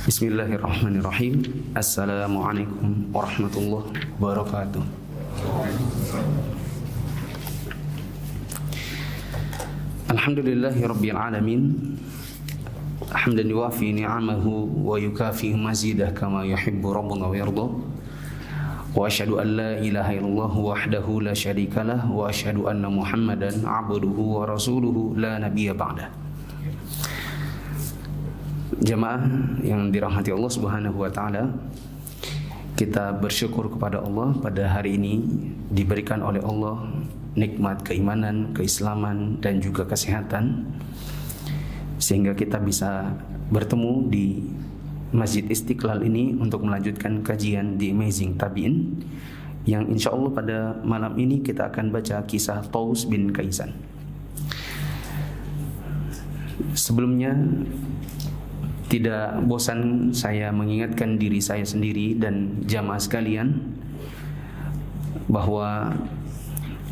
Bismillahirrahmanirrahim. Assalamualaikum warahmatullahi wabarakatuh. Alhamdulillahi rabbil alamin. Hamdan yuwafi ni'amahu wa yukafi mazidah kama yuhibbu rabbuna wa yarda. Wa asyhadu an la ilaha illallah wahdahu la syarikalah wa asyhadu anna Muhammadan abduhu wa rasuluhu la nabiyya ba'dah. Jamaah yang dirahmati Allah Subhanahu wa taala, kita bersyukur kepada Allah pada hari ini diberikan oleh Allah nikmat keimanan, keislaman dan juga kesehatan, sehingga kita bisa bertemu di Masjid Istiqlal ini untuk melanjutkan kajian di Amazing Tabi'in, yang insya Allah pada malam ini kita akan baca kisah Taus bin Kaisan. Sebelumnya, tidak bosan saya mengingatkan diri saya sendiri dan jamaah sekalian bahwa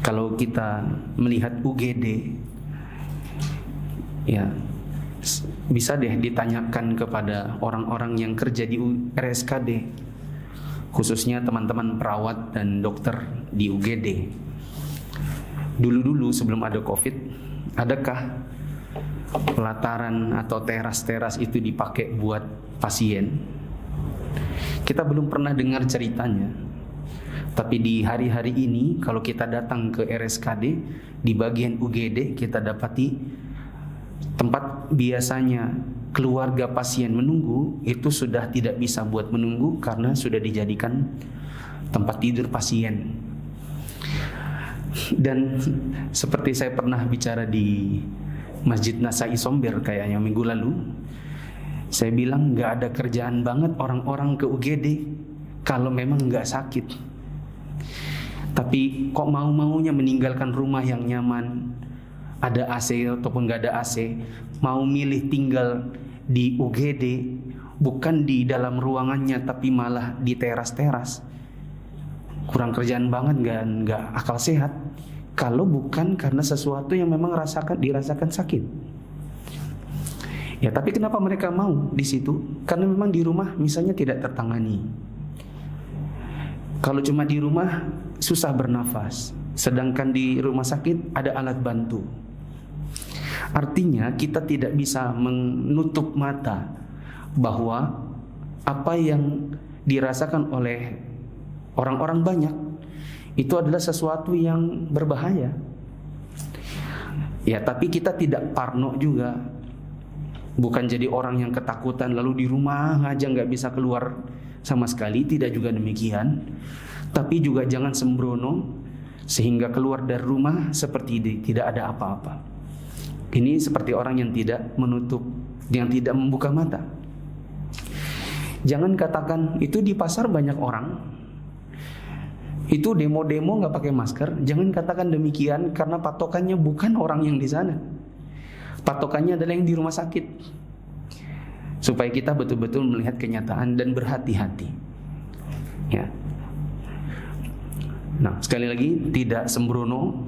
kalau kita melihat UGD, ya bisa deh ditanyakan kepada orang-orang yang kerja di RSKD, khususnya teman-teman perawat dan dokter di UGD. Dulu-dulu sebelum ada COVID, adakah pelataran atau teras-teras itu dipakai buat pasien? Kita belum pernah dengar ceritanya. Tapi di hari-hari ini kalau kita datang ke RSKD, di bagian UGD kita dapati tempat biasanya keluarga pasien menunggu itu sudah tidak bisa buat menunggu karena sudah dijadikan tempat tidur pasien. Dan seperti saya pernah bicara di Masjid Nasai Somber kayaknya minggu lalu, saya bilang gak ada kerjaan banget orang-orang ke UGD kalau memang gak sakit. Tapi kok mau-maunya meninggalkan rumah yang nyaman, ada AC ataupun gak ada AC, mau milih tinggal di UGD, bukan di dalam ruangannya tapi malah di teras-teras. Kurang kerjaan banget, gak akal sehat. Kalau bukan karena sesuatu yang memang dirasakan sakit. Ya, tapi kenapa mereka mau di situ? Karena memang di rumah misalnya tidak tertangani. Kalau cuma di rumah susah bernafas, sedangkan di rumah sakit ada alat bantu. Artinya kita tidak bisa menutup mata bahwa apa yang dirasakan oleh orang-orang banyak itu adalah sesuatu yang berbahaya. Ya, tapi kita tidak parno juga. Bukan jadi orang yang ketakutan lalu di rumah aja nggak bisa keluar sama sekali, tidak juga demikian. Tapi juga jangan sembrono sehingga keluar dari rumah seperti tidak ada apa-apa. Ini seperti orang yang tidak menutup, yang tidak membuka mata. Jangan katakan itu di pasar banyak orang, itu demo-demo nggak pakai masker. Jangan katakan demikian karena patokannya bukan orang yang di sana. Patokannya adalah yang di rumah sakit. Supaya kita betul-betul melihat kenyataan dan berhati-hati. Ya. Nah, sekali lagi tidak sembrono,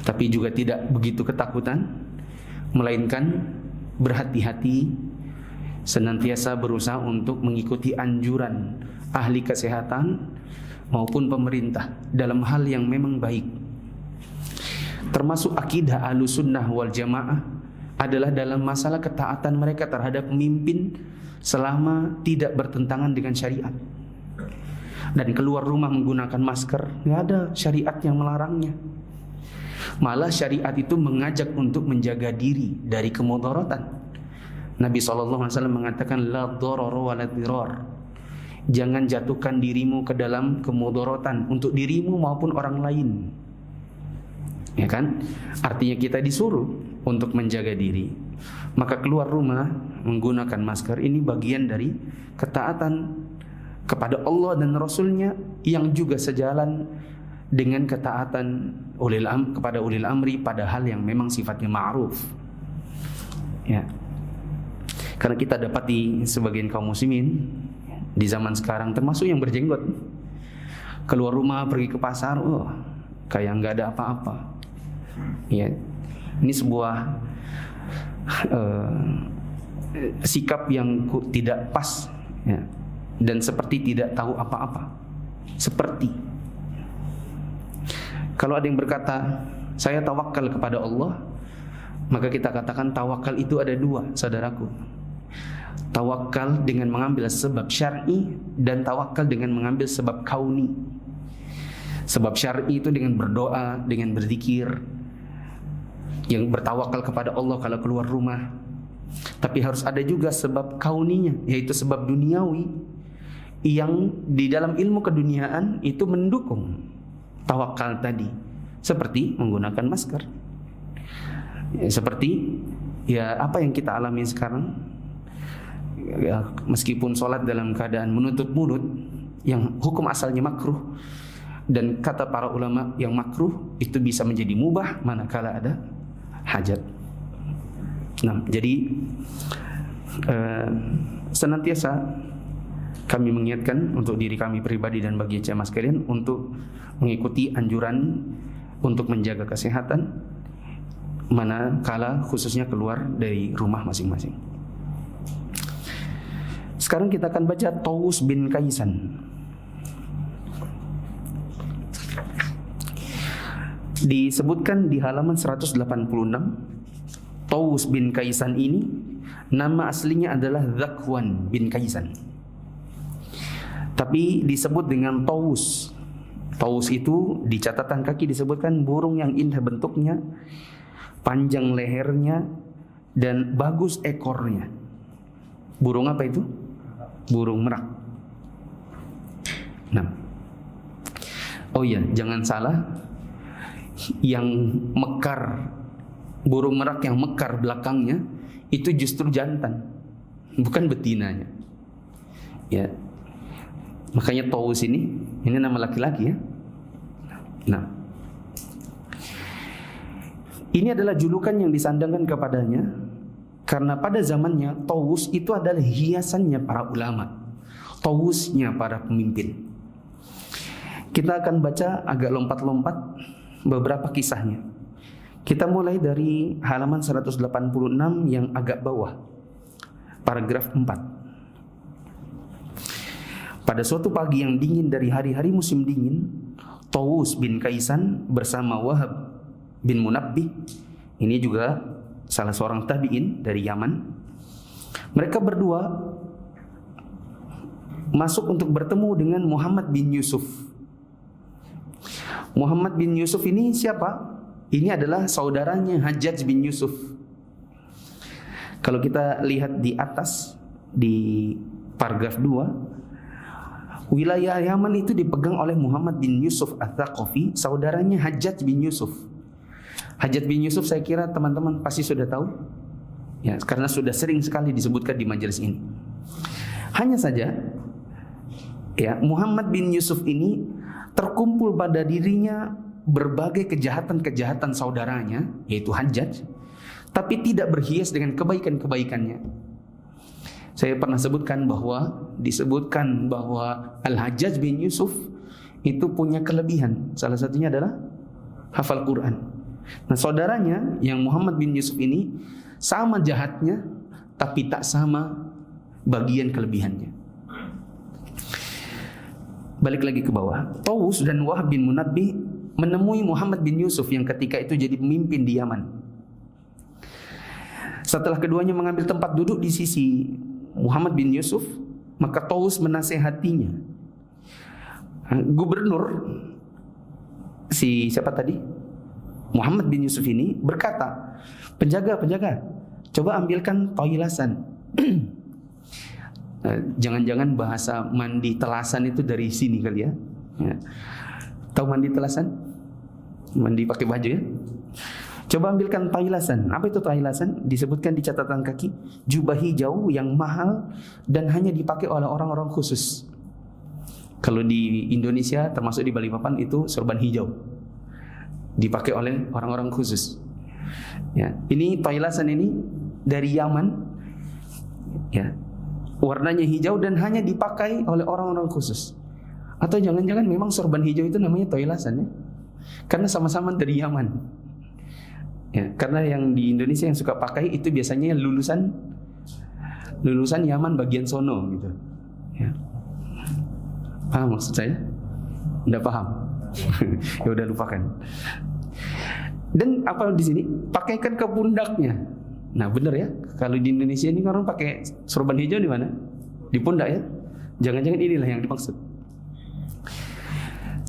tapi juga tidak begitu ketakutan, melainkan berhati-hati, senantiasa berusaha untuk mengikuti anjuran ahli kesehatan maupun pemerintah dalam hal yang memang baik. Termasuk akidah Ahlussunnah wal Jamaah adalah dalam masalah ketaatan mereka terhadap pemimpin selama tidak bertentangan dengan syariat. Dan keluar rumah menggunakan masker, nggak ada syariat yang melarangnya. Malah syariat itu mengajak untuk menjaga diri dari kemudaratan. Nabi SAW mengatakan la dharara wa la dhirar. Jangan jatuhkan dirimu ke dalam kemudaratan untuk dirimu maupun orang lain. Ya kan? Artinya kita disuruh untuk menjaga diri. Maka keluar rumah menggunakan masker ini bagian dari ketaatan kepada Allah dan Rasulnya, yang juga sejalan dengan ketaatan kepada ulil amri pada hal yang memang sifatnya ma'ruf. Ya. Karena kita dapati sebagian kaum muslimin di zaman sekarang, termasuk yang berjenggot, keluar rumah pergi ke pasar, kayak nggak ada apa-apa. Ya, ini sebuah sikap yang tidak pas, ya, dan seperti tidak tahu apa-apa. Seperti kalau ada yang berkata saya tawakal kepada Allah, maka kita katakan tawakal itu ada dua, saudaraku. Tawakal dengan mengambil sebab syar'i dan tawakal dengan mengambil sebab kauni. Sebab syar'i itu dengan berdoa, dengan berzikir, yang bertawakal kepada Allah kalau keluar rumah. Tapi harus ada juga sebab kauninya, yaitu sebab duniawi yang di dalam ilmu keduniaan itu mendukung tawakal tadi, seperti menggunakan masker, ya, seperti ya apa yang kita alami sekarang, ya, meskipun sholat dalam keadaan menutup mulut yang hukum asalnya makruh, dan kata para ulama yang makruh itu bisa menjadi mubah manakala ada hajat. Nah, jadi senantiasa kami mengingatkan untuk diri kami pribadi dan bagi jemaah sekalian untuk mengikuti anjuran untuk menjaga kesehatan manakala khususnya keluar dari rumah masing-masing. Sekarang kita akan baca Tawus bin Kaisan. Disebutkan di halaman 186, Tawus bin Kaisan ini nama aslinya adalah Zakwan bin Kaisan, tapi disebut dengan Tawus. Tawus itu di catatan kaki disebutkan burung yang indah bentuknya, panjang lehernya, dan bagus ekornya. Burung apa itu? Burung merak. Nah, oh iya, jangan salah, yang mekar, burung merak yang mekar belakangnya itu justru jantan, bukan betinanya. Ya, makanya Tawus ini nama laki-laki ya. Nah, ini adalah julukan yang disandangkan kepadanya karena pada zamannya Tawus itu adalah hiasannya para ulama, Tawusnya para pemimpin. Kita akan baca agak lompat-lompat beberapa kisahnya. Kita mulai dari halaman 186 yang agak bawah, paragraf 4. Pada suatu pagi yang dingin dari hari-hari musim dingin, Tawus bin Kaisan bersama Wahab bin Munabbih, ini juga salah seorang tabi'in dari Yaman, mereka berdua masuk untuk bertemu dengan Muhammad bin Yusuf. Muhammad bin Yusuf ini siapa? Ini adalah saudaranya Hajjaj bin Yusuf. Kalau kita lihat di atas di paragraf 2, wilayah Yaman itu dipegang oleh Muhammad bin Yusuf Ats-Tsaqafi, saudaranya Hajjaj bin Yusuf. Hajjaj bin Yusuf saya kira teman-teman pasti sudah tahu, ya, karena sudah sering sekali disebutkan di majelis ini. Hanya saja, ya, Muhammad bin Yusuf ini terkumpul pada dirinya berbagai kejahatan-kejahatan saudaranya, yaitu Hajjaj, tapi tidak berhias dengan kebaikan-kebaikannya. Saya pernah disebutkan bahwa Al-Hajjaj bin Yusuf itu punya kelebihan. Salah satunya adalah hafal Quran. Nah, saudaranya yang Muhammad bin Yusuf ini sama jahatnya, tapi tak sama bagian kelebihannya. Balik lagi ke bawah. Tawus dan Wahab bin Munabbih menemui Muhammad bin Yusuf yang ketika itu jadi pemimpin di Yaman. Setelah keduanya mengambil tempat duduk di sisi Muhammad bin Yusuf, maka Tawus menasehatinya. Gubernur siapa tadi? Muhammad bin Yusuf ini berkata, penjaga, coba ambilkan toilasan. Jangan-jangan bahasa mandi telasan itu dari sini kali ya. Tahu mandi telasan? Mandi pakai baju ya. Coba ambilkan tailasan. Apa itu tailasan? Disebutkan di catatan kaki, jubah hijau yang mahal dan hanya dipakai oleh orang-orang khusus. Kalau di Indonesia termasuk di Balikpapan itu sorban hijau, dipakai oleh orang-orang khusus. Ya, ini tailasan ini dari Yaman. Ya, warnanya hijau dan hanya dipakai oleh orang-orang khusus. Atau jangan-jangan memang sorban hijau itu namanya tailasan ya? Karena sama-sama dari Yaman. Ya, karena yang di Indonesia yang suka pakai itu biasanya lulusan lulusan Yaman bagian sono gitu. Ya. Paham maksud saya? Nggak paham. Ya udah lupakan. Dan apa di sini? Pakaikan ke pundaknya. Nah benar ya, kalau di Indonesia ini orang pakai sorban hijau di mana? Di pundak ya. Jangan-jangan inilah yang dimaksud.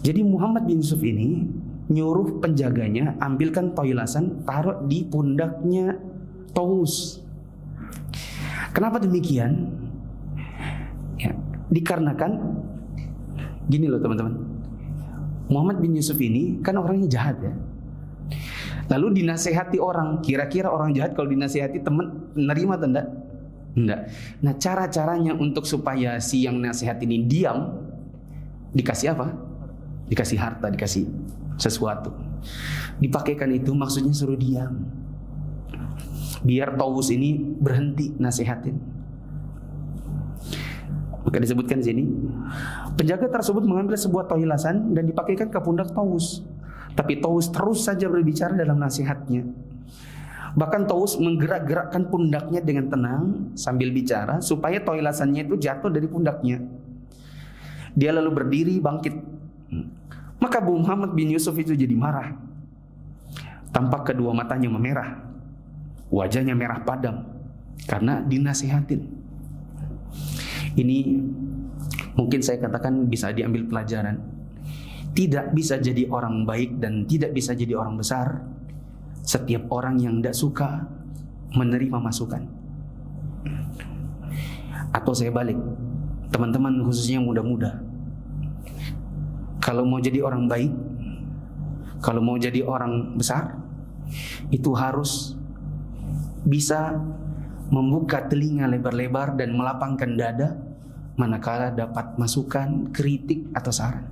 Jadi Muhammad bin Yusuf ini nyuruh penjaganya ambilkan toilasan, taruh di pundaknya Taus. Kenapa demikian? Ya, dikarenakan gini loh teman-teman. Muhammad bin Yusuf ini kan orangnya jahat ya. Lalu dinasehati orang, kira-kira orang jahat kalau dinasehati teman nerima atau enggak? Enggak. Nah, cara-caranya untuk supaya si yang nasihat ini diam, dikasih apa? Dikasih harta, dikasih sesuatu. Dipakaikan itu maksudnya suruh diam. Biar Taus ini berhenti nasihatin. Maka disebutkan di sini, penjaga tersebut mengambil sebuah toilasan dan dipakaikan ke pundak Taus. Tapi Taus terus saja berbicara dalam nasihatnya. Bahkan Taus menggerak-gerakkan pundaknya dengan tenang sambil bicara supaya toilasannya itu jatuh dari pundaknya. Dia lalu berdiri bangkit. Maka Abu Muhammad bin Yusuf itu jadi marah. Tampak kedua matanya memerah. Wajahnya merah padam karena dinasihatin. Ini mungkin saya katakan bisa diambil pelajaran. Tidak bisa jadi orang baik dan tidak bisa jadi orang besar setiap orang yang tidak suka menerima masukan. Atau saya balik, teman-teman khususnya muda-muda, kalau mau jadi orang baik, kalau mau jadi orang besar, itu harus bisa membuka telinga lebar-lebar dan melapangkan dada manakala dapat masukan, kritik atau saran.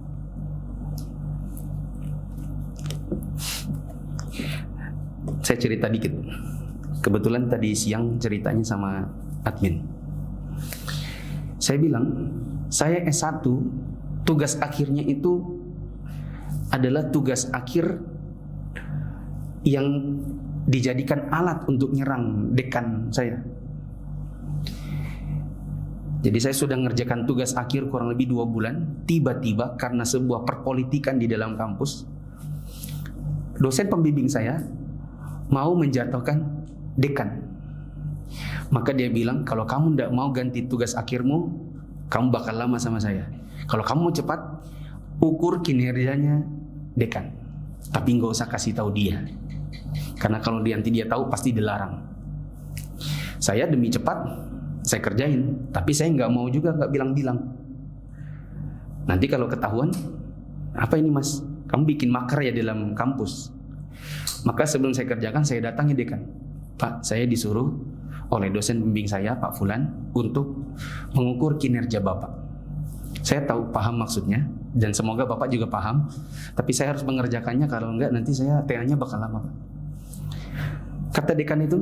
Saya cerita dikit. Kebetulan tadi siang ceritanya sama admin. Saya bilang, saya S1, tugas akhirnya itu adalah tugas akhir yang dijadikan alat untuk nyerang dekan saya. Jadi saya sudah mengerjakan tugas akhir kurang lebih 2 bulan. Tiba-tiba karena sebuah perpolitikan di dalam kampus, dosen pembimbing saya mau menjatuhkan dekan. Maka dia bilang, kalau kamu tidak mau ganti tugas akhirmu, kamu bakal lama sama saya. Kalau kamu mau cepat, ukur kinerjanya dekan, tapi nggak usah kasih tahu dia, karena kalau nanti dia tahu pasti dilarang. Saya demi cepat saya kerjain, tapi saya nggak mau juga nggak bilang-bilang. Nanti kalau ketahuan, apa ini mas, kamu bikin makar ya di dalam kampus. Maka sebelum saya kerjakan, saya datangi dekan. Pak, saya disuruh oleh dosen pembimbing saya, Pak Fulan, untuk mengukur kinerja Bapak. Saya tahu, paham maksudnya, dan semoga Bapak juga paham. Tapi saya harus mengerjakannya, kalau enggak nanti saya TA-nya bakal lama, Pak. Kata dekan itu,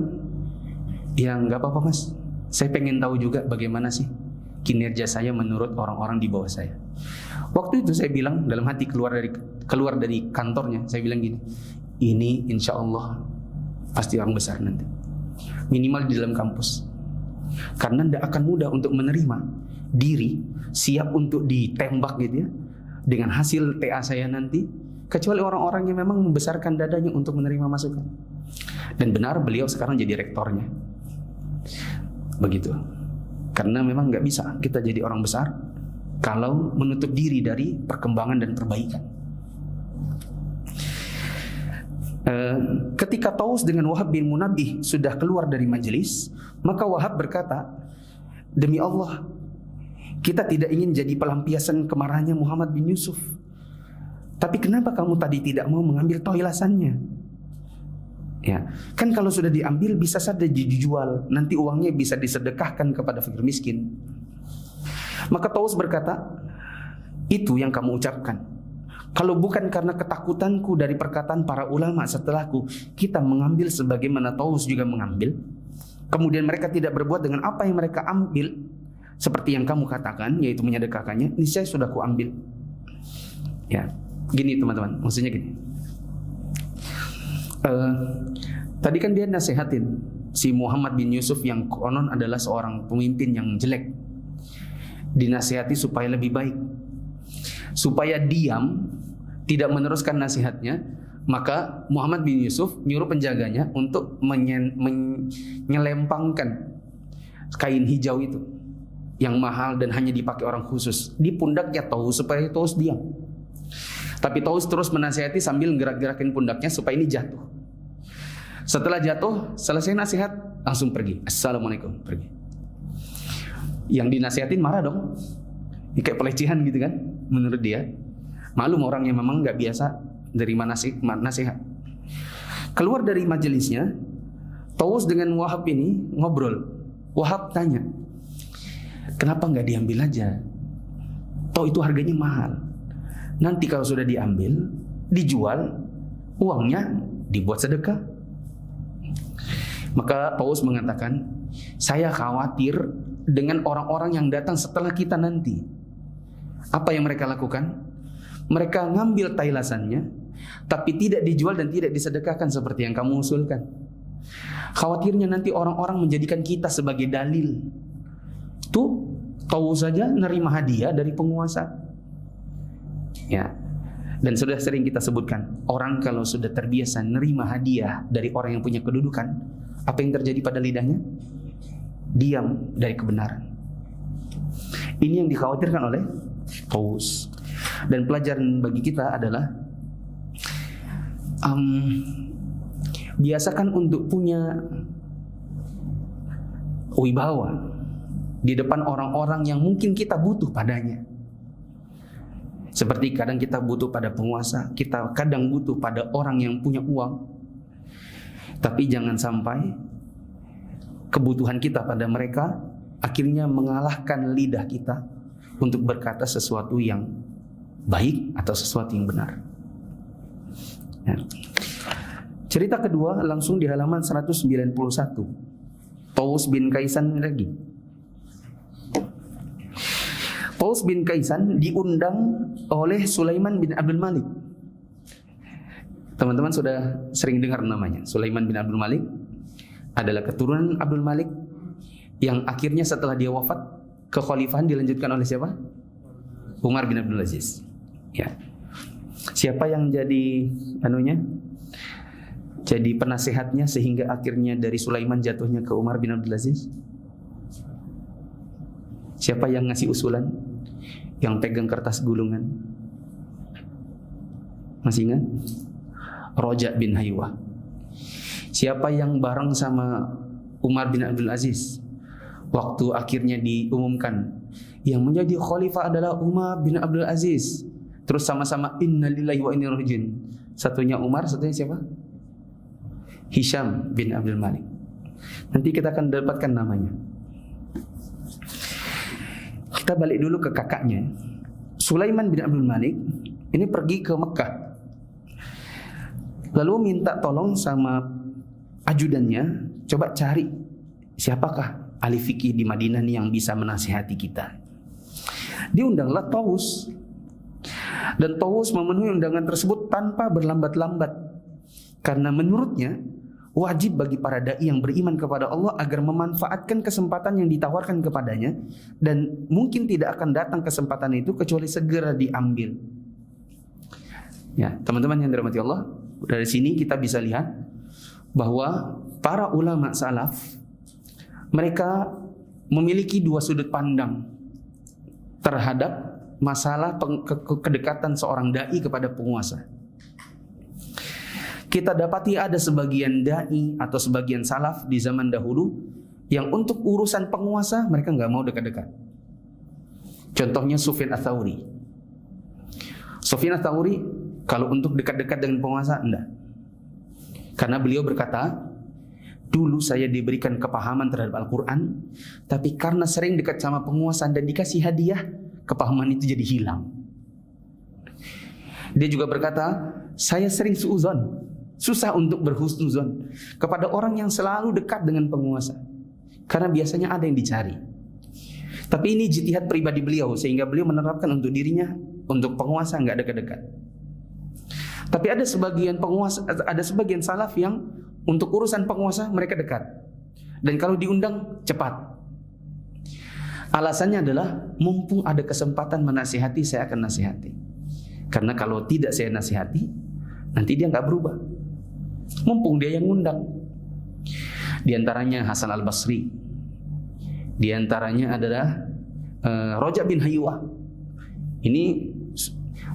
ya enggak apa-apa mas, saya pengen tahu juga bagaimana sih kinerja saya menurut orang-orang di bawah saya. Waktu itu saya bilang dalam hati, keluar dari kantornya, saya bilang gini, ini insya Allah pasti orang besar nanti, minimal di dalam kampus. Karena tidak akan mudah untuk menerima diri siap untuk ditembak gitu ya, dengan hasil TA saya nanti, kecuali orang-orang yang memang membesarkan dadanya untuk menerima masukan. Dan benar, beliau sekarang jadi rektornya. Begitu. Karena memang nggak bisa kita jadi orang besar kalau menutup diri dari perkembangan dan perbaikan. Ketika Taus dengan Wahab bin Munabbih sudah keluar dari majelis, maka Wahab berkata, demi Allah, kita tidak ingin jadi pelampiasan kemarahannya Muhammad bin Yusuf. Tapi kenapa kamu tadi tidak mau mengambil toilasannya? Ya, kan kalau sudah diambil bisa saja dijual, nanti uangnya bisa disedekahkan kepada fakir miskin. Maka Taus berkata, itu yang kamu ucapkan. Kalau bukan karena ketakutanku dari perkataan para ulama setelahku, kita mengambil sebagaimana Taus juga mengambil, kemudian mereka tidak berbuat dengan apa yang mereka ambil, seperti yang kamu katakan, yaitu menyedekahkannya, ini saya sudah kuambil. Ya, gini teman-teman, maksudnya gini. Tadi kan dia nasihatin, si Muhammad bin Yusuf yang konon adalah seorang pemimpin yang jelek. Dinasihati supaya lebih baik, supaya diam, tidak meneruskan nasihatnya. Maka Muhammad bin Yusuf nyuruh penjaganya untuk menyelempangkan kain hijau itu yang mahal dan hanya dipakai orang khusus di pundaknya Taus supaya Taus diam. Tapi Taus terus menasihati sambil gerak-gerakin pundaknya supaya ini jatuh. Setelah jatuh, selesai nasihat, langsung pergi. Assalamualaikum, pergi. Yang dinasihatin marah dong. Ini kayak pelecehan gitu kan, menurut dia. Malum orang yang memang nggak biasa terima nasihat. Keluar dari majelisnya, Taus dengan Wahab ini ngobrol. Wahab tanya, kenapa nggak diambil aja? Toh itu harganya mahal. Nanti kalau sudah diambil, dijual, uangnya dibuat sedekah. Maka Taus mengatakan, saya khawatir dengan orang-orang yang datang setelah kita nanti. Apa yang mereka lakukan? Mereka ngambil tailasannya, tapi tidak dijual dan tidak disedekahkan seperti yang kamu usulkan. Khawatirnya nanti orang-orang menjadikan kita sebagai dalil. Tuh, tahu saja nerima hadiah dari penguasa. Ya. Dan sudah sering kita sebutkan, orang kalau sudah terbiasa nerima hadiah dari orang yang punya kedudukan, apa yang terjadi pada lidahnya? Diam dari kebenaran. Ini yang dikhawatirkan oleh Taus. Dan pelajaran bagi kita adalah biasakan untuk punya wibawa di depan orang-orang yang mungkin kita butuh padanya. Seperti kadang kita butuh pada penguasa, kita kadang butuh pada orang yang punya uang. Tapi jangan sampai kebutuhan kita pada mereka akhirnya mengalahkan lidah kita untuk berkata sesuatu yang baik atau sesuatu yang benar. Ya. Cerita kedua langsung di halaman 191. Taus bin Kaisan lagi. Taus bin Kaisan diundang oleh Sulaiman bin Abdul Malik. Teman-teman sudah sering dengar namanya. Sulaiman bin Abdul Malik adalah keturunan Abdul Malik yang akhirnya setelah dia wafat, kekhalifahan dilanjutkan oleh siapa? Umar bin Abdul Aziz. Ya. Siapa yang jadi jadi penasehatnya sehingga akhirnya dari Sulaiman jatuhnya ke Umar bin Abdul Aziz? Siapa yang ngasih usulan? Yang pegang kertas gulungan? Masih ingat? Roja bin Haywah. Siapa yang bareng sama Umar bin Abdul Aziz waktu akhirnya diumumkan yang menjadi khalifah adalah Umar bin Abdul Aziz? Terus sama-sama innalillahi wa inna ilaihi raji'un. Satunya Umar, satunya siapa? Hisham bin Abdul Malik. Nanti kita akan dapatkan namanya. Kita balik dulu ke kakaknya. Sulaiman bin Abdul Malik ini pergi ke Mekah, lalu minta tolong sama ajudannya, coba cari siapakah ahli fikih di Madinah nih yang bisa menasihati kita. Diundanglah Taus. Dan Taus memenuhi undangan tersebut tanpa berlambat-lambat, karena menurutnya wajib bagi para dai yang beriman kepada Allah agar memanfaatkan kesempatan yang ditawarkan kepadanya, dan mungkin tidak akan datang kesempatan itu kecuali segera diambil. Ya, teman-teman yang dirahmati Allah, dari sini kita bisa lihat bahwa para ulama salaf mereka memiliki dua sudut pandang terhadap masalah kedekatan seorang dai kepada penguasa. Kita dapati ada sebagian dai atau sebagian salaf di zaman dahulu yang untuk urusan penguasa mereka nggak mau dekat-dekat. Contohnya Sufyan Ats-Tsauri. Sufyan Ats-Tsauri kalau untuk dekat-dekat dengan penguasa enggak. Karena beliau berkata, dulu saya diberikan kepahaman terhadap Al-Quran, tapi karena sering dekat sama penguasa dan dikasih hadiah, kepahaman itu jadi hilang. Dia juga berkata, saya sering suuzon, susah untuk berhusnuzon kepada orang yang selalu dekat dengan penguasa, karena biasanya ada yang dicari. Tapi ini ijtihad pribadi beliau, sehingga beliau menerapkan untuk dirinya, untuk penguasa nggak dekat-dekat. Tapi ada sebagian penguasa, ada sebagian salaf yang untuk urusan penguasa mereka dekat. Dan kalau diundang cepat. Alasannya adalah mumpung ada kesempatan menasihati, saya akan nasihati. Karena kalau tidak saya nasihati, nanti dia nggak berubah. Mumpung dia yang ngundang. Di antaranya Hasan al-Basri. Di antaranya adalah Roja bin Haywah. Ini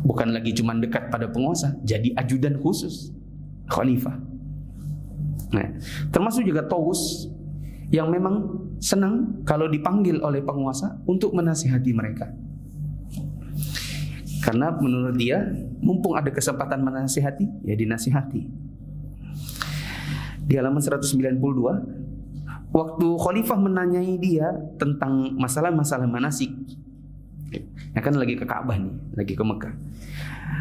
bukan lagi cuma dekat pada penguasa, jadi ajudan khusus khalifah. Nah, termasuk juga Taus yang memang senang kalau dipanggil oleh penguasa untuk menasihati mereka. Karena menurut dia, mumpung ada kesempatan menasihati, ya dinasihati. Di halaman 192, waktu khalifah menanyai dia tentang masalah-masalah manasik, ya kan lagi ke Ka'bah nih, lagi ke Mekah.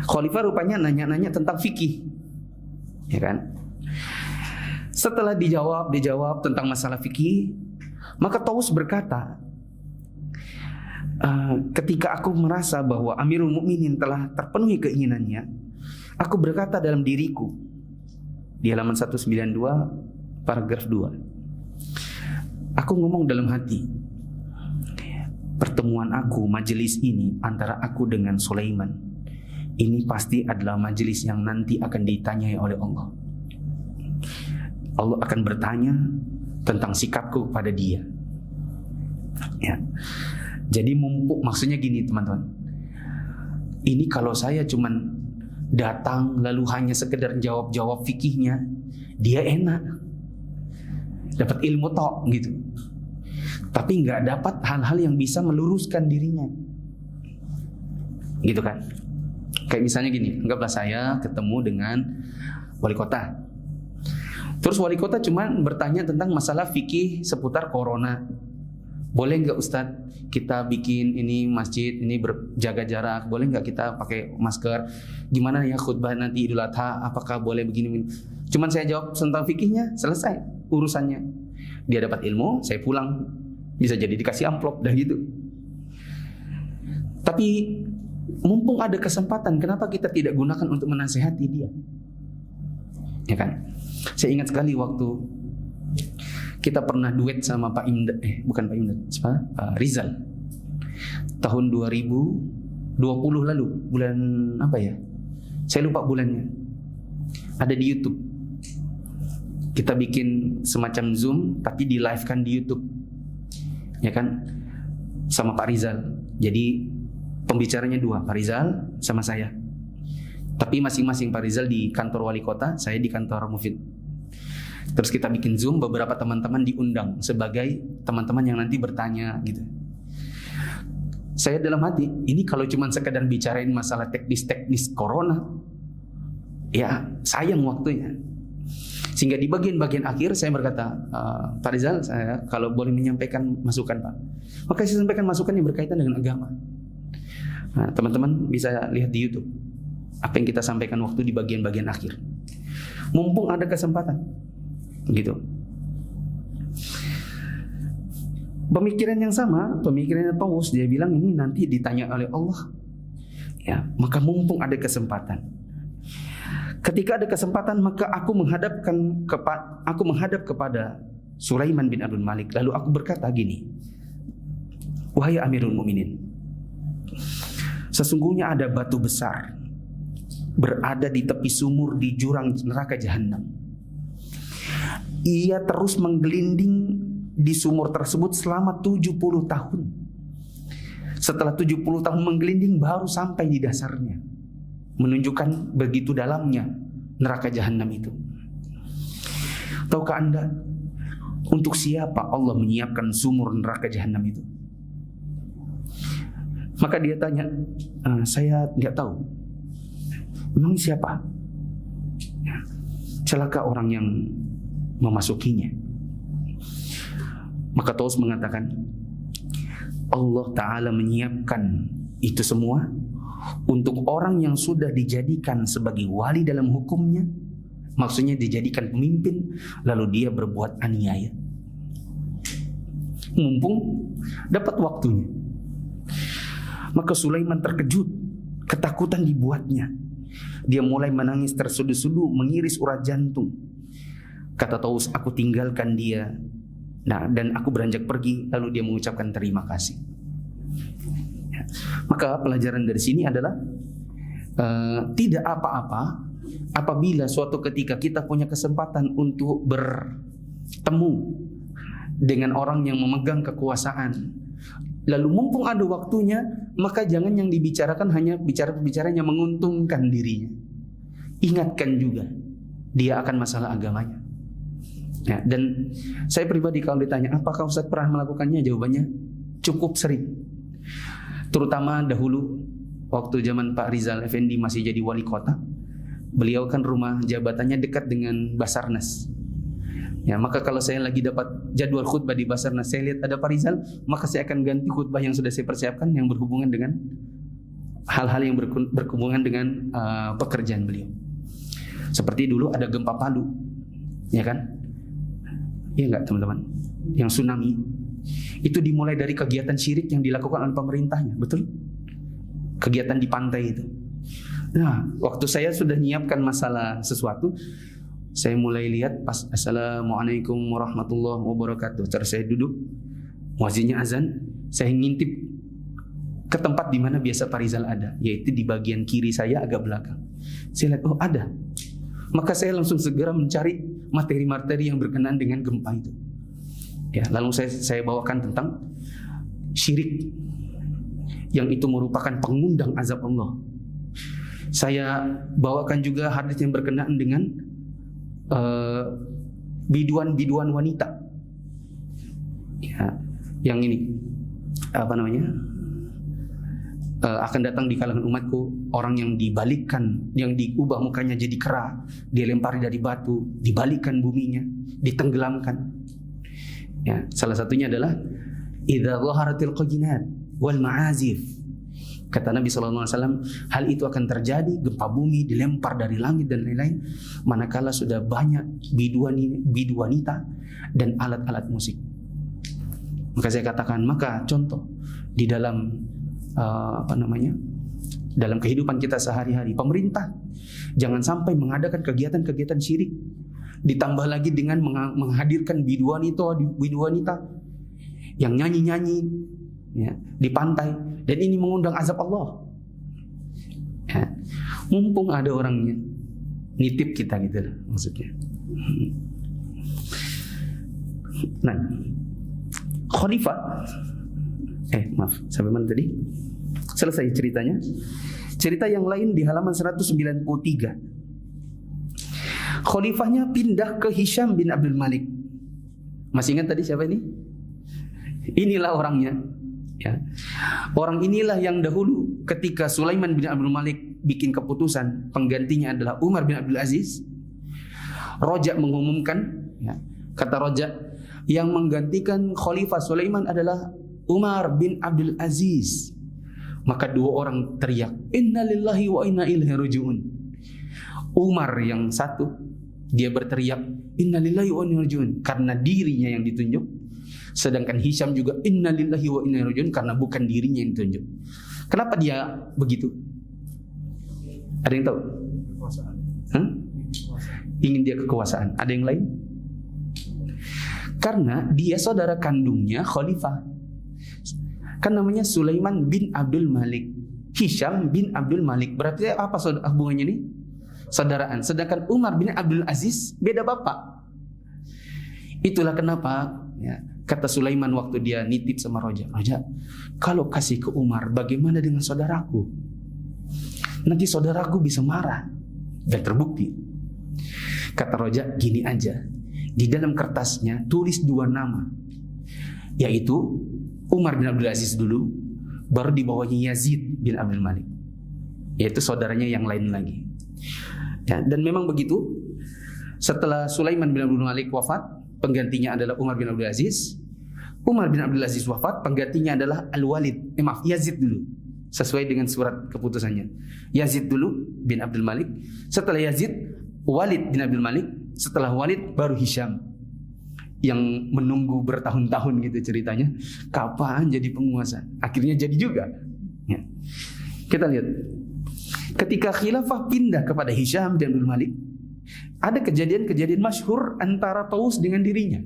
Khalifah rupanya nanya-nanya tentang fikih, ya kan? Setelah dijawab tentang masalah fikih, maka Taus berkata, ketika aku merasa bahwa Amirul Mukminin telah terpenuhi keinginannya, aku berkata dalam diriku, di halaman 192 paragraf 2, aku ngomong dalam hati, pertemuan aku, majelis ini antara aku dengan Sulaiman, ini pasti adalah majelis yang nanti akan ditanyai oleh Allah. Allah akan bertanya tentang sikapku pada dia. Ya. Jadi mumpuk, maksudnya gini teman-teman. Ini kalau saya cuman datang lalu hanya sekedar jawab-jawab fikihnya, dia enak, dapat ilmu tok gitu. Tapi nggak dapat hal-hal yang bisa meluruskan dirinya, gitu kan? Kayak misalnya gini, anggaplah saya ketemu dengan wali kota. Terus wali kota cuma bertanya tentang masalah fikih seputar corona. Boleh nggak Ustadz kita bikin ini masjid ini berjaga jarak? Boleh nggak kita pakai masker? Gimana ya khutbah nanti Idul Adha? Apakah boleh begini? Cuman saya jawab tentang fikihnya, selesai urusannya. Dia dapat ilmu, saya pulang. Bisa jadi dikasih amplop dah gitu. Tapi mumpung ada kesempatan, kenapa kita tidak gunakan untuk menasihati dia? Ya kan? Saya ingat sekali waktu kita pernah duet sama Pak Imdad, bukan Pak Imdad, Pak Rizal. Tahun 2020 lalu, bulan apa ya? Saya lupa bulannya. Ada di YouTube. Kita bikin semacam Zoom tapi di live-kan di YouTube. Ya kan? Sama Pak Rizal. Jadi pembicaranya dua, Pak Rizal sama saya. Tapi masing-masing, Pak Rizal di kantor wali kota, saya di kantor Mufid. Terus kita bikin Zoom, beberapa teman-teman diundang sebagai teman-teman yang nanti bertanya gitu. Saya dalam hati, ini kalau cuma sekedar bicarain masalah teknis-teknis corona, ya sayang waktunya. Sehingga di bagian-bagian akhir saya berkata, Pak Rizal, saya kalau boleh menyampaikan masukan Pak, maka saya sampaikan masukan yang berkaitan dengan agama. Nah, teman-teman bisa lihat di YouTube apa yang kita sampaikan waktu di bagian-bagian akhir. Mumpung ada kesempatan, gitu. Pemikiran yang sama, pemikirannya Taus, dia bilang ini nanti ditanya oleh Allah. Ya, maka mumpung ada kesempatan. Ketika ada kesempatan, maka aku menghadap kepada Sulaiman bin Abdul Malik, lalu aku berkata gini, wahai Amirul Mukminin, sesungguhnya ada batu besar berada di tepi sumur di jurang neraka Jahanam. Ia terus menggelinding di sumur tersebut selama 70 tahun. Setelah 70 tahun menggelinding baru sampai di dasarnya, menunjukkan begitu dalamnya neraka Jahanam itu. Tahukah Anda untuk siapa Allah menyiapkan sumur neraka Jahanam itu? Maka dia tanya, saya tidak tahu. Memang siapa? Celaka orang yang memasukinya. Maka Taus mengatakan, Allah Ta'ala menyiapkan itu semua untuk orang yang sudah dijadikan sebagai wali dalam hukumnya. Maksudnya dijadikan pemimpin, lalu dia berbuat aniaya. Mumpung dapat waktunya. Maka Sulaiman terkejut, ketakutan dibuatnya. Dia mulai menangis tersudu-sudu, mengiris urat jantung. Kata Taus, aku tinggalkan dia Nah, dan aku beranjak pergi, lalu dia mengucapkan terima kasih. Ya. Maka pelajaran dari sini adalah tidak apa-apa apabila suatu ketika kita punya kesempatan untuk bertemu dengan orang yang memegang kekuasaan, lalu mumpung ada waktunya, maka jangan yang dibicarakan hanya bicara-bicara yang menguntungkan dirinya. Ingatkan juga dia akan masalah agamanya. Ya, dan saya pribadi kalau ditanya apakah Ustaz pernah melakukannya, jawabannya cukup sering. Terutama dahulu waktu zaman Pak Rizal Effendi masih jadi wali kota, beliau kan rumah jabatannya dekat dengan Basarnas. Ya, maka kalau saya lagi dapat jadwal khutbah di Basarnas, saya lihat ada Pak Rizal, maka saya akan ganti khutbah yang sudah saya persiapkan yang berhubungan dengan hal-hal yang berhubungan dengan pekerjaan beliau. Seperti dulu ada gempa Palu, ya kan? Iya enggak teman-teman? Yang tsunami itu dimulai dari kegiatan syirik yang dilakukan oleh pemerintahnya, betul? Kegiatan di pantai itu. Nah, waktu saya sudah menyiapkan masalah sesuatu, saya mulai lihat pas Assalamualaikum warahmatullahi wabarakatuh. Terus saya duduk, muazzinnya azan, saya ngintip ke tempat di mana biasa Pak Rizal ada, yaitu di bagian kiri saya agak belakang. Saya lihat, oh ada. Maka saya langsung segera mencari materi-materi yang berkenaan dengan gempa itu. Ya, lalu saya bawakan tentang syirik yang itu merupakan pengundang azab Allah. Saya bawakan juga hadis yang berkenaan dengan biduan-biduan wanita. Ya, yang ini apa namanya? Akan datang di kalangan umatku orang yang dibalikkan, yang diubah mukanya jadi kera, dilempari dari batu, dibalikkan buminya, ditenggelamkan. Ya, salah satunya adalah idza dhaharatil qajinat wal ma'azif. Kata Nabi SAW, hal itu akan terjadi, gempa bumi, dilempar dari langit dan lain-lain, manakala sudah banyak biduanita dan alat-alat musik. Maka saya katakan, maka contoh di dalam dalam kehidupan kita sehari-hari, pemerintah jangan sampai mengadakan kegiatan-kegiatan syirik, ditambah lagi dengan menghadirkan biduanita yang nyanyi-nyanyi ya, di pantai, dan ini mengundang azab Allah. Ya, mumpung ada orangnya nitip kita gitu maksudnya. Nah, khalifah maaf, sampai mana tadi? Selesai ceritanya. Cerita yang lain di halaman 193. Khalifahnya pindah ke Hisham bin Abdul Malik. Masih ingat tadi siapa ini? Inilah orangnya. Ya. Orang inilah yang dahulu ketika Sulaiman bin Abdul Malik bikin keputusan penggantinya adalah Umar bin Abdul Aziz, Roja mengumumkan, ya, kata Roja, yang menggantikan Khalifah Sulaiman adalah Umar bin Abdul Aziz. Maka dua orang teriak, Inna lillahi wa inna ilaihi raji'un. Umar yang satu, dia berteriak, Inna lillahi wa inna ilaihi raji'un, karena dirinya yang ditunjuk. Sedangkan Hisham juga, Inna lillahi wa inna ilaihi raji'un, karena bukan dirinya yang ditunjuk. Kenapa dia begitu? Ada yang tahu? Kekuasaan. Ingin dia kekuasaan. Ada yang lain? Karena dia saudara kandungnya Khalifah. Kan namanya Sulaiman bin Abdul Malik, Hisham bin Abdul Malik. Berarti apa hubungannya ini? Saudaraan. Sedangkan Umar bin Abdul Aziz beda bapak. Itulah kenapa, ya, kata Sulaiman waktu dia nitip sama Roja, Roja, kalau kasih ke Umar, bagaimana dengan saudaraku? Nanti saudaraku bisa marah. Dan terbukti. Kata Roja, gini aja, di dalam kertasnya tulis dua nama, yaitu Umar bin Abdul Aziz dulu, baru di bawahnya Yazid bin Abdul Malik, yaitu saudaranya yang lain lagi. Ya, dan memang begitu. Setelah Sulaiman bin Abdul Malik wafat, penggantinya adalah Umar bin Abdul Aziz. Umar bin Abdul Aziz wafat, penggantinya adalah Yazid dulu, sesuai dengan surat keputusannya. Yazid dulu bin Abdul Malik. Setelah Yazid, Walid bin Abdul Malik. Setelah Walid, baru Hisham, yang menunggu bertahun-tahun gitu ceritanya, kapan jadi penguasa. Akhirnya jadi juga. Ya. Kita lihat, ketika khilafah pindah kepada Hisham bin Abdul Malik, ada kejadian-kejadian masyhur antara Taus dengan dirinya.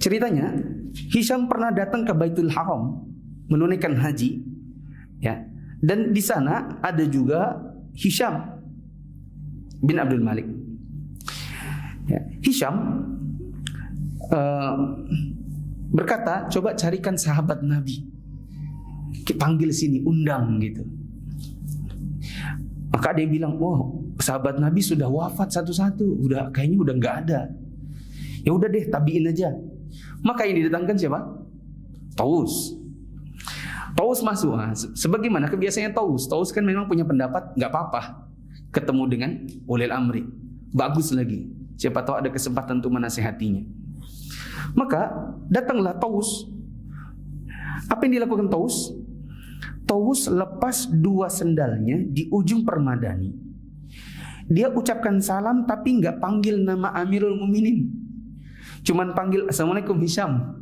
Ceritanya, Hisham pernah datang ke Baitul Haram menunaikan haji, ya. Dan di sana ada juga Hisham bin Abdul Malik. Ya. Hisham berkata, coba carikan sahabat Nabi, panggil sini, undang gitu. Maka dia bilang, oh sahabat Nabi sudah wafat satu-satu, kayaknya udah nggak ada. Ya udah deh, tabiin aja. Maka yang didatangkan siapa? Taus. Taus masuk. Nah, sebagaimana kebiasaannya Taus. Taus kan memang punya pendapat, nggak apa-apa ketemu dengan ulil amri. Bagus lagi. Siapa tahu ada kesempatan untuk menasihatinya. Maka datanglah Taus. Apa yang dilakukan Taus? Taus lepas 2 sendalnya di ujung permadani. Dia ucapkan salam tapi nggak panggil nama Amirul Mukminin. Cuman panggil Assalamualaikum Hisham.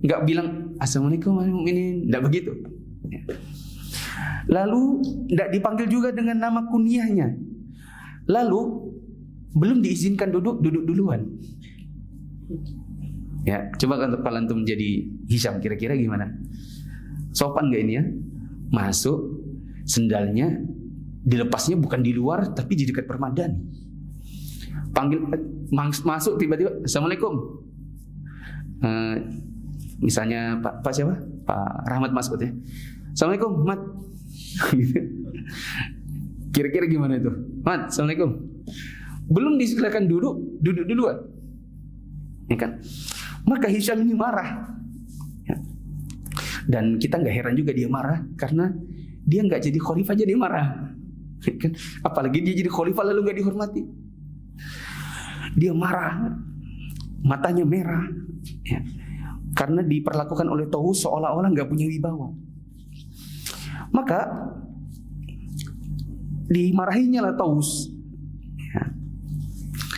Nggak bilang Assalamualaikum Amirul Mukminin. Nggak begitu. Lalu nggak dipanggil juga dengan nama kunyahnya. Lalu belum diizinkan duduk duluan. Ya, coba kalau antum menjadi Hisham kira-kira gimana? Sopan nggak ini ya? Masuk, sendalnya dilepasnya bukan di luar tapi di dekat permadani. Panggil masuk tiba-tiba Assalamualaikum. Misalnya Pak siapa? Pak Rahmat masuk ya. Assalamualaikum, Mat. Kira-kira gimana itu? Mat, Assalamualaikum. Belum disilakan duduk duluan. Ya kan? Maka Hisham ini marah. Ya. Dan kita nggak heran juga dia marah karena dia nggak jadi khalifah jadi marah. Ya kan? Apalagi dia jadi khalifah lalu nggak dihormati. Dia marah, matanya merah, ya. Karena diperlakukan oleh Taus seolah-olah nggak punya wibawa. Maka dimarahinya lah Taus. Ya.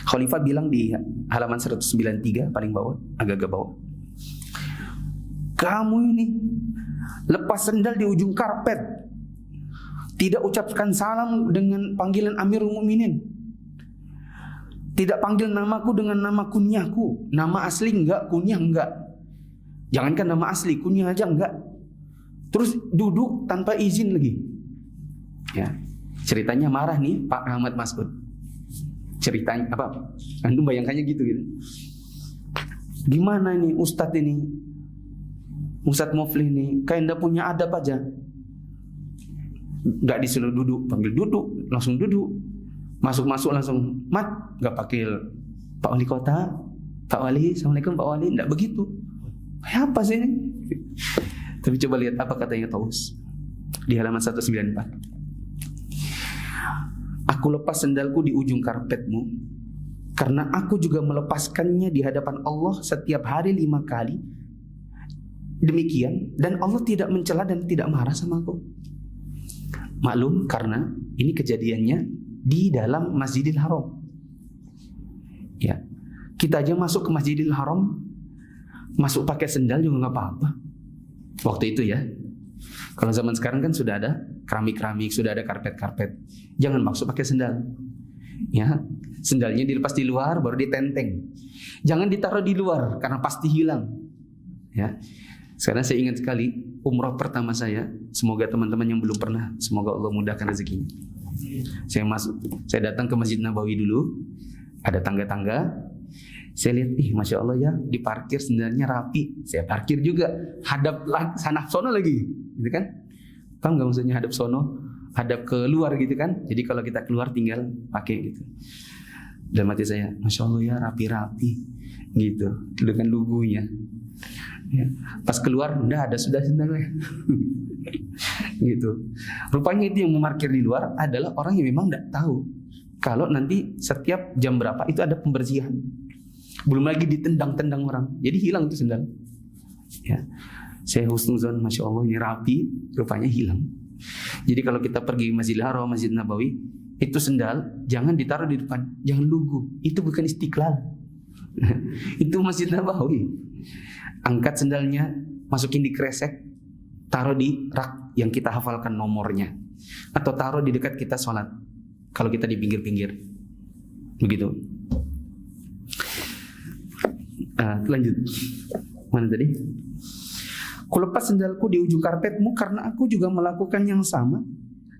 Khalifah bilang di halaman 193 paling bawah, agak-agak bawah. Kamu ini lepas sendal di ujung karpet, tidak ucapkan salam dengan panggilan Amirul Mukminin. Tidak panggil namaku dengan nama kunyahku. Nama asli enggak, kunyah enggak. Jangankan nama asli, kunyah aja enggak. Terus duduk tanpa izin lagi. Ya, ceritanya marah nih Pak Rahmat Masud. Ceritanya apa? Antum bayangkannya gitu. Gimana nih Ustadz ini? Ustadz Muflih nih, kayak enggak punya adab aja. Enggak disuruh duduk, panggil duduk, langsung duduk. Masuk langsung Mat, nggak panggil Pak Wali Kota, Pak Wali, Assalamualaikum Pak Wali, nggak begitu. Kayak apa sih ini? Tapi coba lihat apa katanya Taus di halaman 194. Aku lepas sendalku di ujung karpetmu karena aku juga melepaskannya di hadapan Allah setiap hari 5 kali. Demikian dan Allah tidak mencela dan tidak marah sama aku. Maklum karena ini kejadiannya di dalam Masjidil Haram. Ya, kita aja masuk ke Masjidil Haram, masuk pakai sendal juga nggak apa-apa. Waktu itu ya. Kalau zaman sekarang kan sudah ada keramik-keramik, sudah ada karpet-karpet. Jangan masuk pakai sendal. Ya, sendalnya dilepas di luar, baru ditenteng. Jangan ditaruh di luar karena pasti hilang. Ya, sekarang saya ingat sekali umrah pertama saya. Semoga teman-teman yang belum pernah, semoga Allah mudahkan rezekinya. Saya datang ke Masjid Nabawi dulu, ada tangga-tangga. Saya lihat, masya Allah ya, diparkir sendalnya rapi. Saya parkir juga, hadap sana sono lagi, gitu kan? Paham nggak maksudnya hadap sono? Hadap keluar gitu kan? Jadi kalau kita keluar tinggal pakai gitu. Dalam hati saya, masya Allah ya, rapi-rapi, gitu, dengan lugunya. Ya. Pas keluar, udah ada sudah sendalnya. Gitu. Rupanya itu yang memarkir di luar adalah orang yang memang tidak tahu kalau nanti setiap jam berapa itu ada pembersihan. Belum lagi ditendang-tendang orang, jadi hilang itu sendal. Ya. Saya husnuzon, masya Allah ini rapi, rupanya hilang. Jadi kalau kita pergi Masjidil Haram, Masjid Nabawi, itu sendal jangan ditaruh di depan, jangan lugu. Itu bukan Istiqlal. Itu Masjid Nabawi. Angkat sendalnya, masukin di kresek, taruh di rak yang kita hafalkan nomornya, atau taruh di dekat kita sholat. Kalau kita di pinggir-pinggir, begitu. Lanjut. Mana tadi? Kulepas sendalku di ujung karpetmu karena aku juga melakukan yang sama.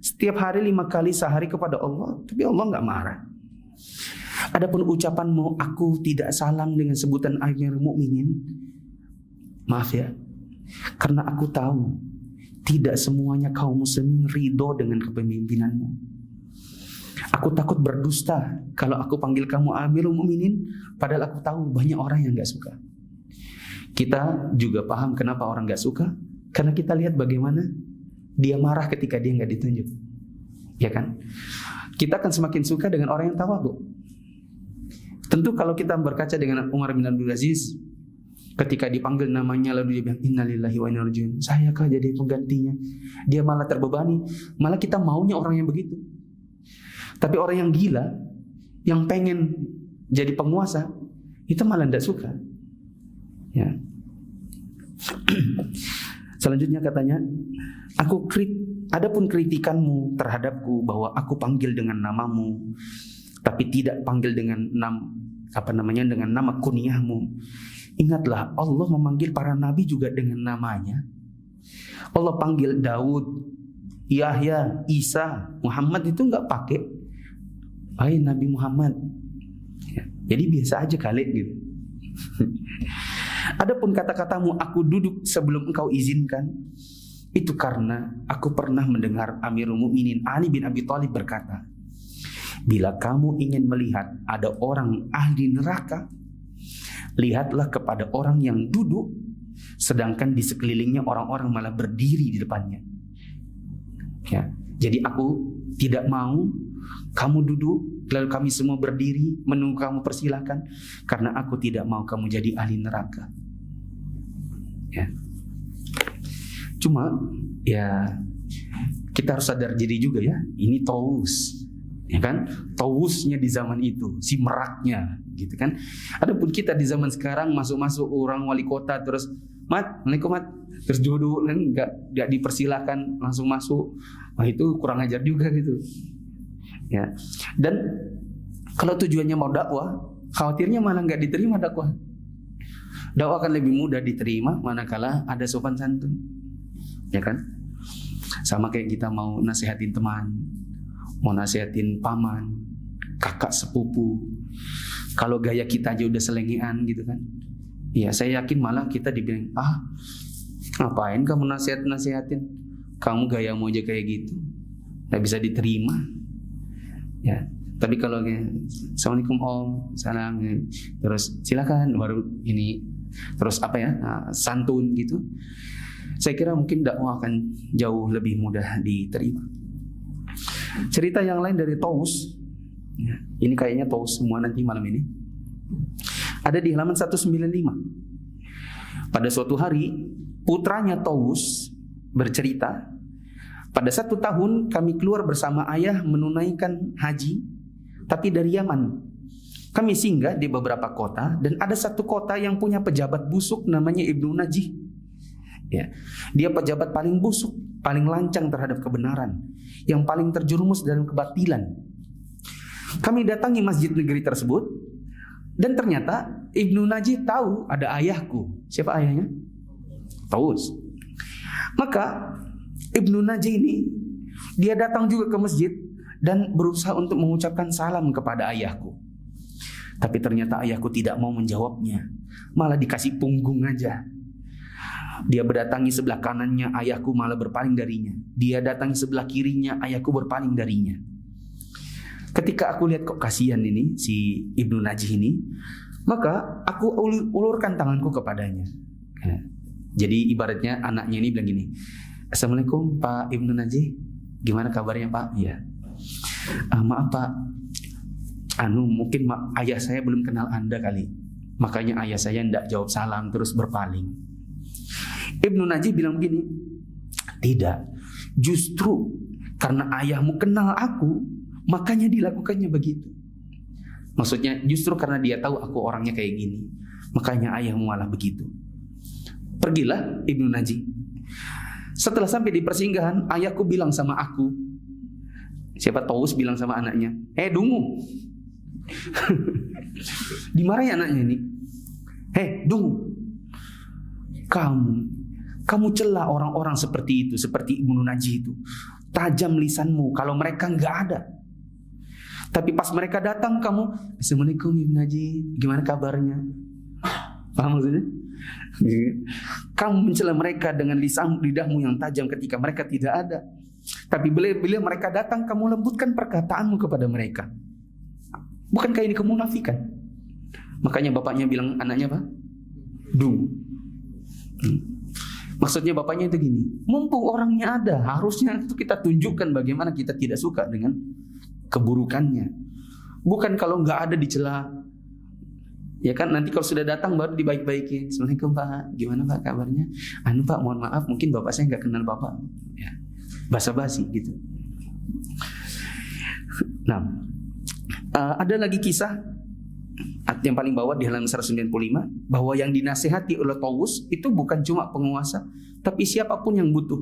Setiap hari 5 kali sehari kepada Allah, tapi Allah nggak marah. Adapun ucapanmu, aku tidak salam dengan sebutan Amirul Mukminin. Maaf ya, karena aku tahu tidak semuanya kaum muslimin ridho dengan kepemimpinanmu. Aku takut berdusta kalau aku panggil kamu Amirul Mukminin, padahal aku tahu banyak orang yang nggak suka. Kita juga paham kenapa orang nggak suka, karena kita lihat bagaimana dia marah ketika dia nggak ditunjuk, ya kan? Kita akan semakin suka dengan orang yang tawadhu. Tentu kalau kita berkaca dengan Umar bin Abdul Aziz, ketika dipanggil namanya lalu dia bilang innalillahi wa inna ilaihi raji'un, sayakah jadi penggantinya? Dia malah terbebani, malah kita maunya orang yang begitu. Tapi orang yang gila, yang pengen jadi penguasa, itu malah tidak suka. Ya. Selanjutnya katanya, adapun kritikanmu terhadapku bahwa aku panggil dengan namamu, tapi tidak panggil dengan dengan nama kunyahmu. Ingatlah, Allah memanggil para nabi juga dengan namanya. Allah panggil Daud, Yahya, Isa, Muhammad itu nggak pakai hai Nabi Muhammad. Ya, jadi biasa aja kali gitu. Adapun kata-katamu aku duduk sebelum engkau izinkan, itu karena aku pernah mendengar Amirul Mukminin Ali bin Abi Thalib berkata, bila kamu ingin melihat ada orang ahli neraka, lihatlah kepada orang yang duduk sedangkan di sekelilingnya orang-orang malah berdiri di depannya. Ya, jadi aku tidak mau kamu duduk lalu kami semua berdiri menunggu kamu persilahkan, karena aku tidak mau kamu jadi ahli neraka. Ya. Cuma ya kita harus sadar diri juga ya, ini Taus, ya kan? Tausnya di zaman itu, si meraknya, gitu kan? Adapun kita di zaman sekarang masuk orang wali kota terus Assalamualaikum terus duduk dan nggak dipersilahkan langsung masuk, wah itu kurang ajar juga gitu. Ya. Dan kalau tujuannya mau dakwah, khawatirnya malah nggak diterima dakwah. Dakwah akan lebih mudah diterima manakala ada sopan santun, ya kan? Sama kayak kita mau nasihatin teman, mau nasihatin paman, kakak sepupu. Kalau gaya kita aja udah selengean gitu kan, ya saya yakin malah kita dibilang, ngapain kamu nasihatin? Kamu gayamu aja kayak gitu, nggak bisa diterima. Ya, tapi kalau Assalamualaikum Om, salam, terus silakan baru ini, terus santun gitu, saya kira mungkin dakwah akan jauh lebih mudah diterima. Cerita yang lain dari Taus, ya, ini kayaknya Taus semua nanti malam ini, ada di halaman 195. Pada suatu hari putranya Taus bercerita, pada 1 tahun kami keluar bersama ayah menunaikan haji, tapi dari Yaman. Kami singgah di beberapa kota dan ada satu kota yang punya pejabat busuk namanya Ibnu Najih. Ya, dia pejabat paling busuk, paling lancang terhadap kebenaran, yang paling terjerumus dalam kebatilan. Kami datangi masjid negeri tersebut dan ternyata Ibnu Najih tahu ada ayahku. Siapa ayahnya? Taus. Maka Ibnu Najih ini dia datang juga ke masjid dan berusaha untuk mengucapkan salam kepada ayahku. Tapi ternyata ayahku tidak mau menjawabnya, malah dikasih punggung aja. Dia berdatangi sebelah kanannya, ayahku malah berpaling darinya. Dia datangi sebelah kirinya, ayahku berpaling darinya. Ketika aku lihat kok kasihan ini si Ibnu Najih ini, maka aku ulurkan tanganku kepadanya. Jadi ibaratnya anaknya ini bilang gini, Assalamualaikum Pak Ibnu Najih, gimana kabarnya Pak? Ya, maaf Pak, mungkin ayah saya belum kenal Anda kali, makanya ayah saya tidak jawab salam terus berpaling. Ibnu Najih bilang begini, tidak, justru karena ayahmu kenal aku, makanya dilakukannya begitu. Maksudnya justru karena dia tahu aku orangnya kayak gini, makanya ayahmu malah begitu. Pergilah Ibnu Najih. Setelah sampai di persinggahan, ayahku bilang sama aku, siapa Taus bilang sama anaknya, dungu. Dimarahin anaknya ini. Hei, dungu. Kamu cela orang-orang seperti itu, seperti Ibnu Najih itu. Tajam lisanmu kalau mereka nggak ada. Tapi pas mereka datang kamu, Assalamualaikum Ibnu Najih, gimana kabarnya? Paham maksudnya? Kamu mencela mereka dengan lidahmu yang tajam ketika mereka tidak ada. Tapi bila mereka datang, kamu lembutkan perkataanmu kepada mereka. Bukankah ini kemunafikan? Makanya bapaknya bilang anaknya apa? Dung. Maksudnya bapaknya itu gini, mumpung orangnya ada, harusnya itu kita tunjukkan bagaimana kita tidak suka dengan keburukannya. Bukan kalau nggak ada dicela. Ya kan, nanti kalau sudah datang baru dibaik-baikin. Assalamualaikum Pak, gimana Pak kabarnya? Anu Pak, mohon maaf, mungkin bapak saya nggak kenal bapak. Ya, basa-basi gitu. Nah, ada lagi kisah yang paling bawah di halaman 195, bahwa yang dinasihati oleh Tawus itu bukan cuma penguasa, tapi siapapun yang butuh.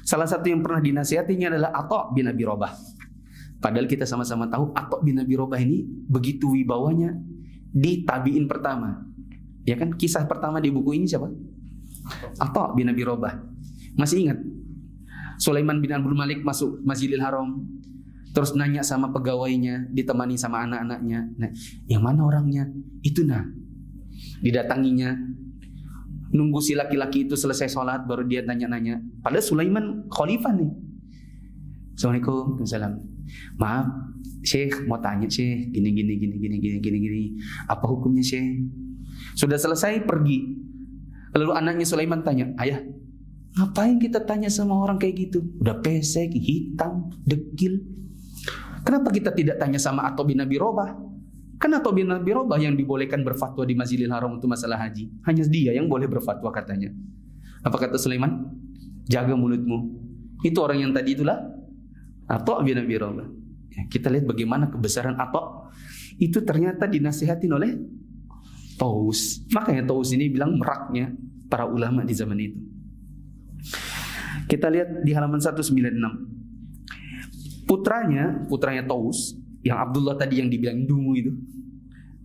Salah satu yang pernah dinasihatinya adalah Atha bin Abi Rabah. Padahal kita sama-sama tahu Atha bin Abi Rabah ini begitu wibawanya di tabi'in pertama. Ya kan, kisah pertama di buku ini siapa? Atha bin Abi Rabah. Masih ingat? Sulaiman bin Abdul Malik masuk Masjidil Haram, terus nanya sama pegawainya, ditemani sama anak-anaknya. Nah, yang mana orangnya? Itu nah. Didatanginya. Nunggu si laki-laki itu selesai sholat, baru dia tanya-nanya. Padahal Sulaiman khalifah nih. Assalamualaikum. Waalaikumsalam. Maaf, Syekh mau tanya Syekh, gini. Apa hukumnya Syekh? Sudah selesai pergi. Lalu anaknya Sulaiman tanya, ayah, ngapain kita tanya sama orang kayak gitu? Udah pesek, hitam, dekil. Kenapa kita tidak tanya sama Atha bin Abi Rabah? Kan Atha bin Abi Rabah yang dibolehkan berfatwa di Masjidil Haram untuk masalah haji. Hanya dia yang boleh berfatwa katanya. Apa kata Sulaiman? Jaga mulutmu. Itu orang yang tadi itulah Atha bin Abi Rabah. Ya, kita lihat bagaimana kebesaran Atha. Itu ternyata dinasihatin oleh Tawus. Makanya Tawus ini bilang meraknya para ulama di zaman itu. Kita lihat di halaman 196. Putranya Tawus, yang Abdullah tadi yang dibilang dungu itu,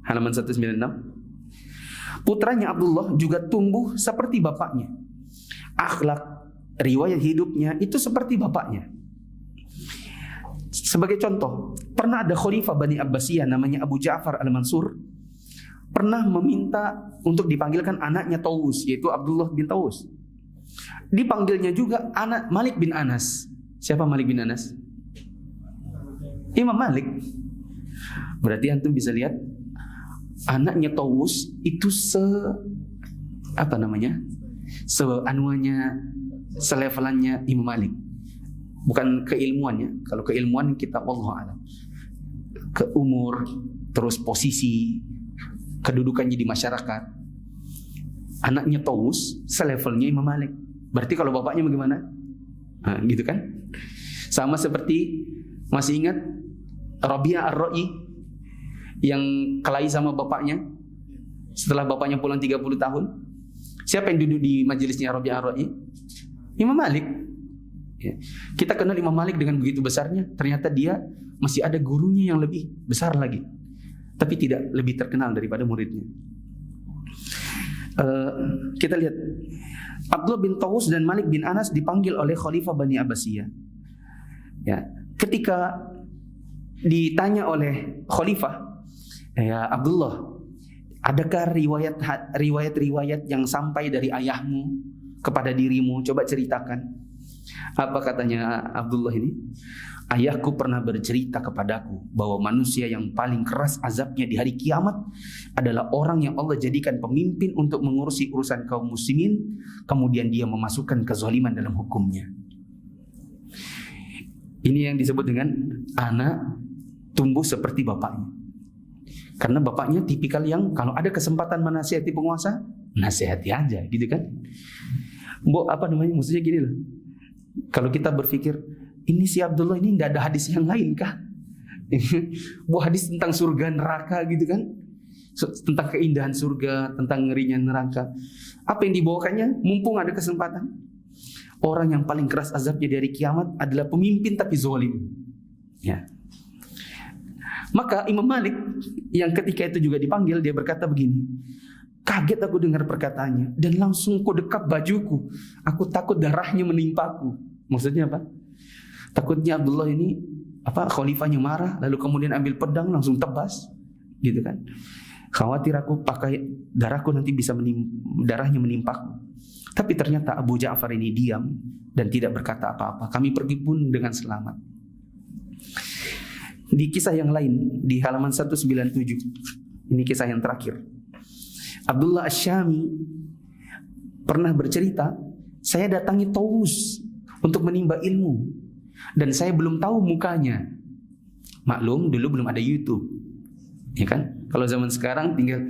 halaman 196. Putranya Abdullah juga tumbuh seperti bapaknya. Akhlak, riwayat hidupnya itu seperti bapaknya. Sebagai contoh, pernah ada khalifah Bani Abbasiyah namanya Abu Ja'far Al-Mansur, pernah meminta untuk dipanggilkan anaknya Tawus, yaitu Abdullah bin Tawus. Dipanggilnya juga anak Malik bin Anas. Siapa Malik bin Anas? Imam Malik. Berarti antum bisa lihat anaknya Tawus itu selevelannya Imam Malik. Bukan keilmuannya. Kalau keilmuan kita Allah alam. Ke umur, terus posisi, kedudukannya di masyarakat. Anaknya Tawus selevelnya Imam Malik. Berarti kalau bapaknya bagaimana? Nah, gitu kan? Sama seperti, masih ingat Rabi'ah Ar-Ra'i yang kelahi sama bapaknya setelah bapaknya pulang 30 tahun. Siapa yang duduk di majelisnya Rabi'ah Ar-Ra'i? Imam Malik. Ya. Kita kenal Imam Malik dengan begitu besarnya, ternyata dia masih ada gurunya yang lebih besar lagi, tapi tidak lebih terkenal daripada muridnya. Kita lihat Abdullah bin Tawus dan Malik bin Anas dipanggil oleh Khalifah Bani Abbasiyah. Ya, ketika ditanya oleh Khalifah, ya Abdullah, adakah riwayat-riwayat yang sampai dari ayahmu kepada dirimu? Coba ceritakan. Apa katanya Abdullah ini? Ayahku pernah bercerita kepadaku bahwa manusia yang paling keras azabnya di hari kiamat adalah orang yang Allah jadikan pemimpin untuk mengurusi urusan kaum muslimin, kemudian dia memasukkan kezaliman dalam hukumnya. Ini yang disebut dengan anak tumbuh seperti bapaknya. Karena bapaknya tipikal yang kalau ada kesempatan menasihati penguasa, nasihati aja, gitu kan? Maksudnya gini loh. Kalau kita berpikir, ini si Abdullah ini tidak ada hadis yang lain kah? Hadis tentang surga neraka gitu kan? Tentang keindahan surga, tentang ngerinya neraka. Apa yang dibawakannya? Mumpung ada kesempatan. Orang yang paling keras azabnya dari kiamat adalah pemimpin tapi zalim. Ya. Maka Imam Malik yang ketika itu juga dipanggil, dia berkata begini, Kaget aku dengar perkataannya dan langsung ku dekap bajuku. Aku takut darahnya menimpaku. Maksudnya apa? Takutnya Abdullah ini khalifahnya marah lalu kemudian ambil pedang langsung tebas, gitu kan? Khawatir aku pakai darahku nanti bisa darahnya menimpaku. Tapi ternyata Abu Ja'far ini diam dan tidak berkata apa-apa. Kami pergi pun dengan selamat. Di kisah yang lain di halaman 197, ini kisah yang terakhir. Abdullah Asy-Syami pernah bercerita, saya datangi Taus untuk menimba ilmu dan saya belum tahu mukanya. Maklum dulu belum ada YouTube, ya kan? Kalau zaman sekarang tinggal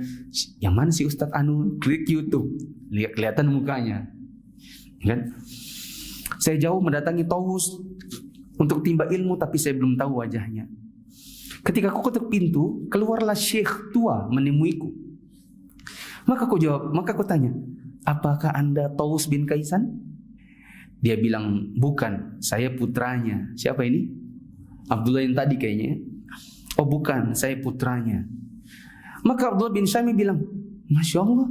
yang mana sih Ustadz Anu, klik YouTube, lihat kelihatan mukanya, ya kan? Saya jauh mendatangi Taus untuk timba ilmu tapi saya belum tahu wajahnya. Ketika aku ketuk pintu, keluarlah syekh tua menemuiku. Maka aku tanya, apakah Anda Taus bin Kaisan? Dia bilang, bukan, saya putranya. Siapa ini? Abdullah yang tadi kayaknya. Oh bukan, saya putranya. Maka Abdullah bin Syami bilang, Masya Allah,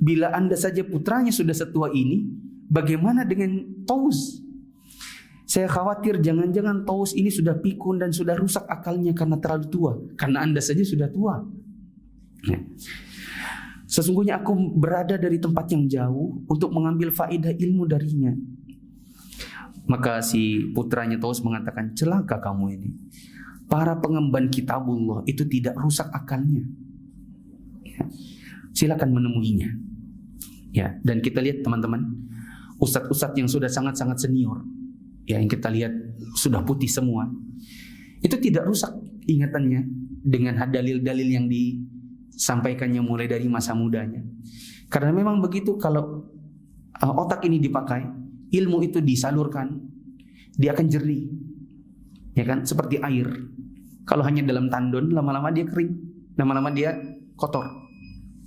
bila Anda saja putranya sudah setua ini, bagaimana dengan Taus? Saya khawatir jangan-jangan Taus ini sudah pikun dan sudah rusak akalnya karena terlalu tua. Karena Anda saja sudah tua. Ya. Sesungguhnya aku berada dari tempat yang jauh untuk mengambil faedah ilmu darinya. Maka si putranya Taus mengatakan, celaka kamu ini. Para pengemban kitabullah itu tidak rusak akalnya. Ya. Silakan menemuinya. Ya, dan kita lihat teman-teman, ustadz-ustadz yang sudah sangat-sangat senior, ya, yang kita lihat sudah putih semua, itu tidak rusak ingatannya dengan dalil-dalil yang disampaikannya mulai dari masa mudanya. Karena memang begitu, kalau otak ini dipakai, ilmu itu disalurkan, dia akan jernih, ya kan? Seperti air. Kalau hanya dalam tandon, lama-lama dia kering, lama-lama dia kotor,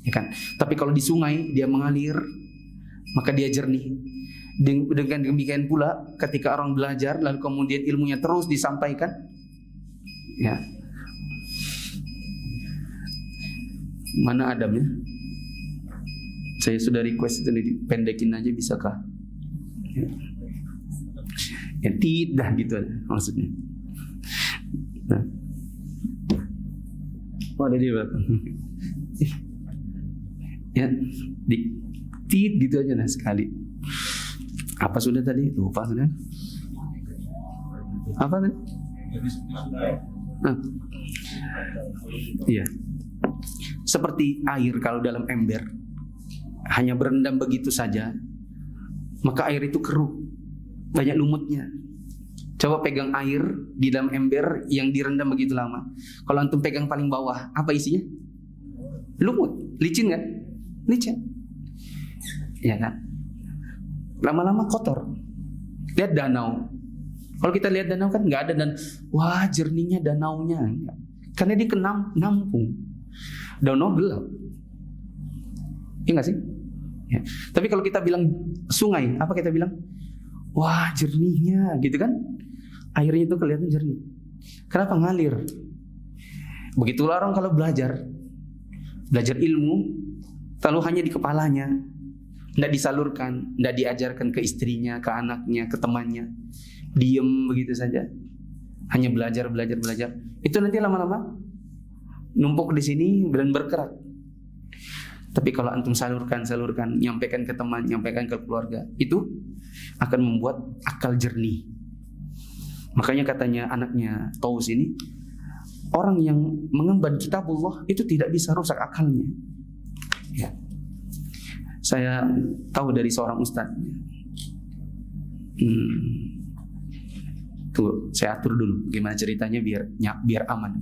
ya kan? Tapi kalau di sungai dia mengalir, maka dia jernih. Dengan demikian pula ketika orang belajar lalu kemudian ilmunya terus disampaikan, ya. Mana adabnya? Saya sudah request itu dipendekin aja, bisakah? Ya tidak gitu maksudnya. Nah. Oh, ada di belakang. Ya, gitu aja nah sekali. Apa sudah tadi? Lupa sudah. Apa tadi? Iya. Seperti air kalau dalam ember hanya berendam begitu saja, maka air itu keruh, banyak lumutnya. Coba pegang air di dalam ember yang direndam begitu lama. Kalau antum pegang paling bawah, apa isinya? Lumut, licin kan? Licin, ya kan? Lama-lama kotor. Lihat danau. Kalau kita lihat danau kan nggak ada dan wah jernihnya danaunya, enggak. Karena dia nampung. Danau gelap, iya nggak sih? Ya. Tapi kalau kita bilang sungai, apa kita bilang? Wah jernihnya, gitu kan? Airnya itu kelihatan jernih. Kenapa ngalir? Begitulah orang kalau belajar ilmu, lalu hanya di kepalanya, tidak disalurkan, tidak diajarkan ke istrinya, ke anaknya, ke temannya, diem begitu saja, hanya belajar. Itu nanti lama-lama numpuk di sini dan bergerak. Tapi kalau antum salurkan, nyampaikan ke teman, nyampaikan ke keluarga, itu akan membuat akal jernih. Makanya katanya anaknya Taus ini, orang yang mengemban kitabullah itu tidak bisa rusak akalnya. Ya. Saya tahu dari seorang ustadz. Tunggu, saya atur dulu gimana ceritanya biar aman.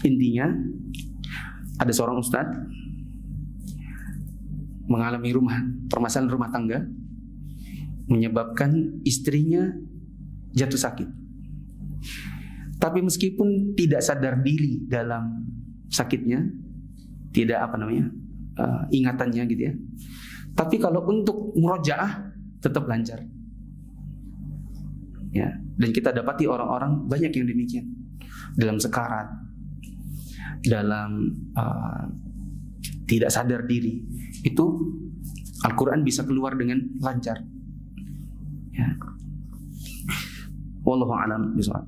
Intinya ada seorang ustadz mengalami permasalahan rumah tangga, menyebabkan istrinya jatuh sakit. Tapi meskipun tidak sadar diri dalam sakitnya, tidak ingatannya gitu ya. Tapi kalau untuk murojaah tetap lancar. Ya, dan kita dapati orang-orang banyak yang demikian dalam sekarat. dalam tidak sadar diri, itu Al-Quran bisa keluar dengan lancar. Ya. Wallahu a'lam bishawab.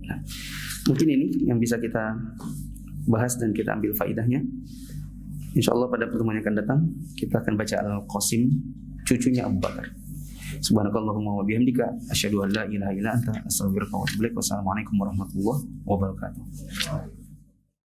Nah, mungkin ini yang bisa kita bahas dan kita ambil faidahnya. InsyaAllah pada pertemuan yang akan datang kita akan baca Al-Qasim, cucunya Abu Bakar. Subhanakallahumma wa bihamdika asyhadu an la ilaha illa anta astaghfiruka wa atubu ilaik. Wassalamualaikum warahmatullahi wabarakatuh.